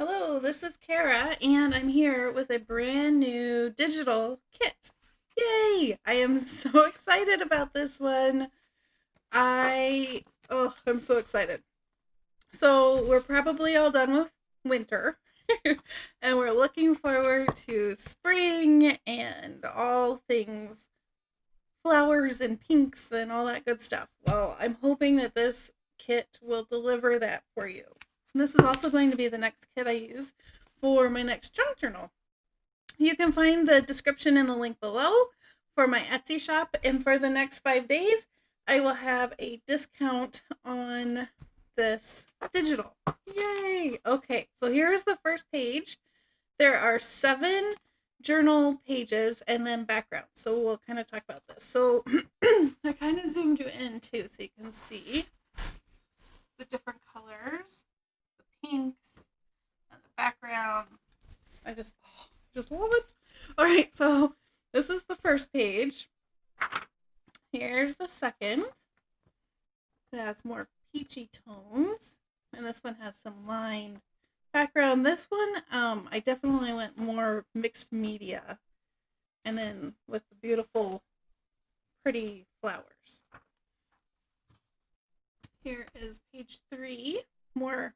Hello, this is Cara, and I'm here with a brand new digital kit. Yay! I am so excited about this one. I'm so excited. So, we're probably all done with winter, and we're looking forward to spring and all things flowers and pinks and all that good stuff. Well, I'm hoping that this kit will deliver that for you. And this is also going to be the next kit I use for my next junk journal. You can find the description in the link below for my Etsy shop. And for the next 5 days, I will have a discount on this digital. Yay! Okay, so here's the first page. There are 7 journal pages and then background. So we'll kind of talk about this. So I kind of zoomed you in too so you can see the different colors, the pinks, and the background. I just love it. All right, so this is the first page. Here's the second. It has more peachy tones, and this one has some lined background. This one, I definitely went more mixed media, and then with the beautiful, pretty flowers. Here is page 3, more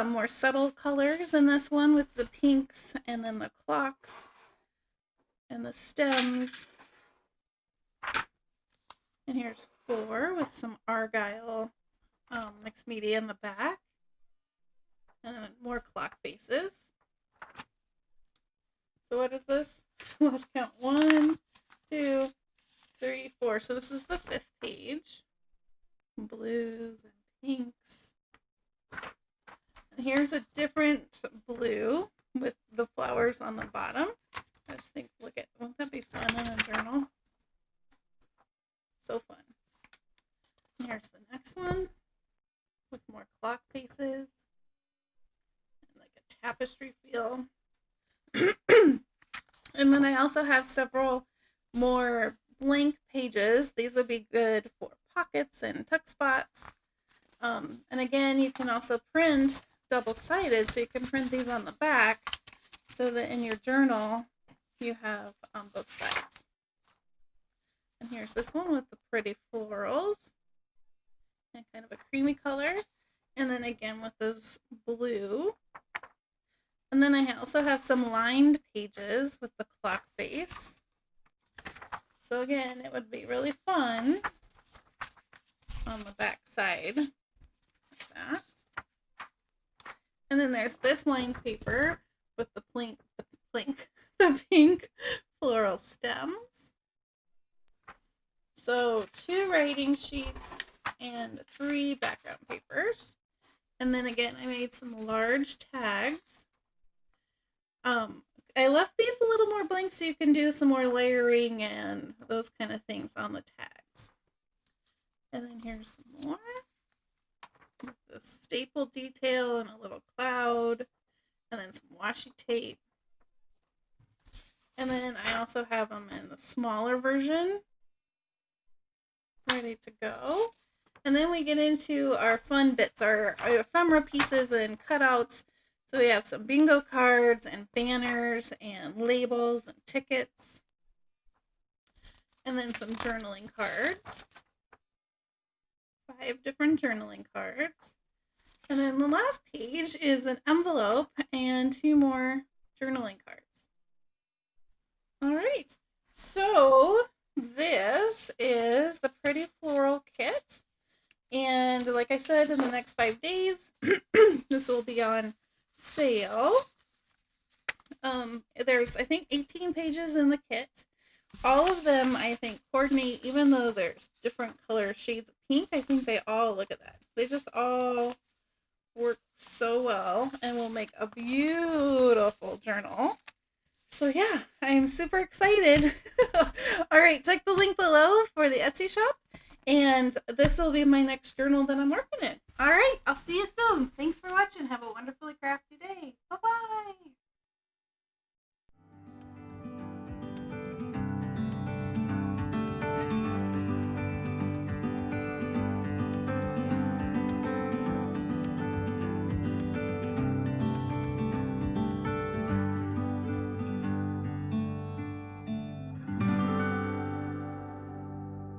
more subtle colors in this one with the pinks and then the clocks and the stems. And here's 4 with some argyle mixed media in the back. And then more clock faces. So what is this? Let's count 1, 2, 3, 4. So this is the 5th page. Blues and pinks. And here's a different blue with the flowers on the bottom. I just think, won't that be fun in a journal? So fun. And here's the next one with more clock faces and like a tapestry feel. And then I also have several more blank pages. These would be good for pockets and tuck spots. And again, you can also print double-sided, so you can print these on the back so that in your journal you have both sides. And here's this one with the pretty florals and kind of a creamy color. And then again with this blue. And then I also have some lined pages with the clock face. So again, it would be really fun on the back side, like that. And then there's this lined paper with the pink floral stems. So 2 writing sheets and 3 background papers. And then again, I made some large tags. I left these a little more blank so you can do some more layering and those kind of things on the tags. And then here's some more with the staple detail and a little cloud, and then some washi tape. And then I also have them in the smaller version, ready to go. And then we get into our fun bits, our ephemera pieces and cutouts. So we have some bingo cards and banners and labels and tickets. And then some journaling cards. 5 different journaling cards. And then the last page is an envelope and 2 more journaling cards. All right. So this is the Pretty Floral Kit. And like I said, in the next 5 days, this will be on sale. There's, I think, 18 pages in the kit. All of them, I think, coordinate, even though there's different color shades of pink. I think they all, look at that. They just all work so well and will make a beautiful journal. So yeah, I'm super excited. All right, check the link below for the Etsy shop. And this will be my next journal that I'm working in. All right, I'll see you soon. Thanks for watching. Have a wonderfully crafty day. Bye-bye.